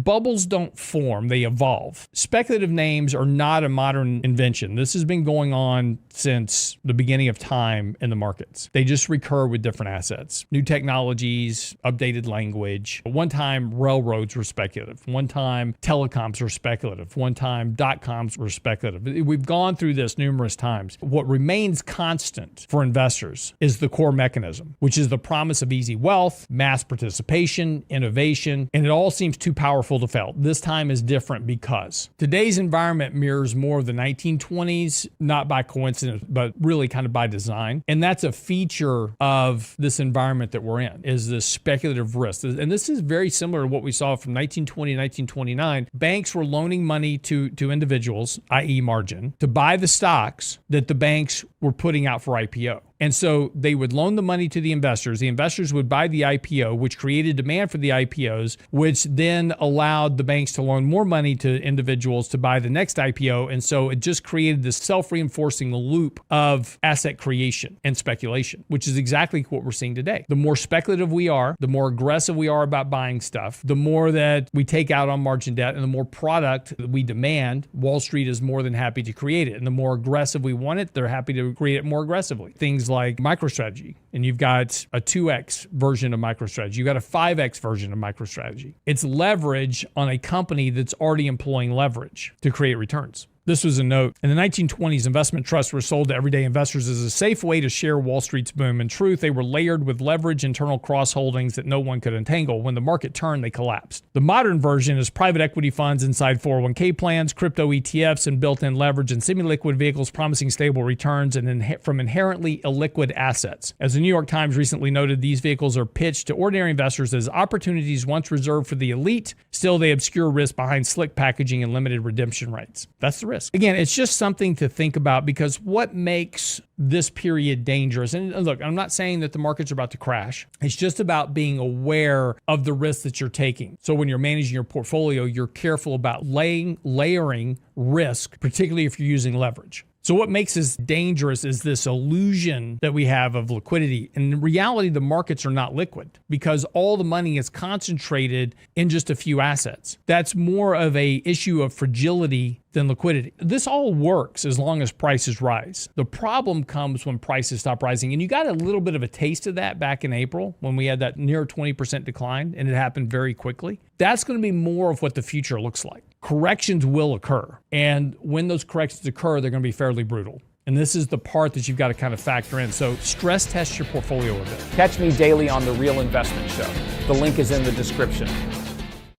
Bubbles don't form, they evolve. Speculative names are not a modern invention. This has been going on since the beginning of time in the markets. They just recur with different assets. New technologies, updated language. One time, railroads were speculative. One time, telecoms were speculative. One time, dot-coms were speculative. We've gone through this numerous times. What remains constant for investors is the core mechanism, which is the promise of easy wealth, mass participation, innovation, and it all seems too powerful to fail. This time is different because today's environment mirrors more of the 1920s, not by coincidence, but really kind of by design. And that's a feature of this environment that we're in, is the speculative risk. And this is very similar to what we saw from 1920 to 1929. Banks were loaning money to individuals, i.e. margin, to buy the stocks that the banks were putting out for IPO. And so they would loan the money to the investors. The investors would buy the IPO, which created demand for the IPOs, which then allowed the banks to loan more money to individuals to buy the next IPO. And so it just created this self-reinforcing loop of asset creation and speculation, which is exactly what we're seeing today. The more speculative we are, the more aggressive we are about buying stuff, the more that we take out on margin debt, and the more product that we demand, Wall Street is more than happy to create it. And the more aggressive we want it, they're happy to create it more aggressively. Things like MicroStrategy, and you've got a 2x version of MicroStrategy. You've got a 5x version of MicroStrategy. It's leverage on a company that's already employing leverage to create returns. This was a note. In the 1920s, investment trusts were sold to everyday investors as a safe way to share Wall Street's boom. In truth, they were layered with leverage internal cross-holdings that no one could untangle. When the market turned, they collapsed. The modern version is private equity funds inside 401k plans, crypto ETFs, and built-in leverage and semi-liquid vehicles promising stable returns from inherently illiquid assets. As the New York Times recently noted, these vehicles are pitched to ordinary investors as opportunities once reserved for the elite. Still, they obscure risk behind slick packaging and limited redemption rates. That's the risk. Again, it's just something to think about, because what makes this period dangerous, and look, I'm not saying that the markets are about to crash. It's just about being aware of the risk that you're taking. So when you're managing your portfolio, you're careful about layering risk, particularly if you're using leverage. So what makes this dangerous is this illusion that we have of liquidity. And in reality, the markets are not liquid because all the money is concentrated in just a few assets. That's more of an issue of fragility than liquidity. This all works as long as prices rise. The problem comes when prices stop rising. And you got a little bit of a taste of that back in April when we had that near 20% decline, and it happened very quickly. That's going to be more of what the future looks like. Corrections will occur. And when those corrections occur, they're going to be fairly brutal. And this is the part that you've got to kind of factor in. So stress test your portfolio a bit. Catch me daily on The Real Investment Show. The link is in the description.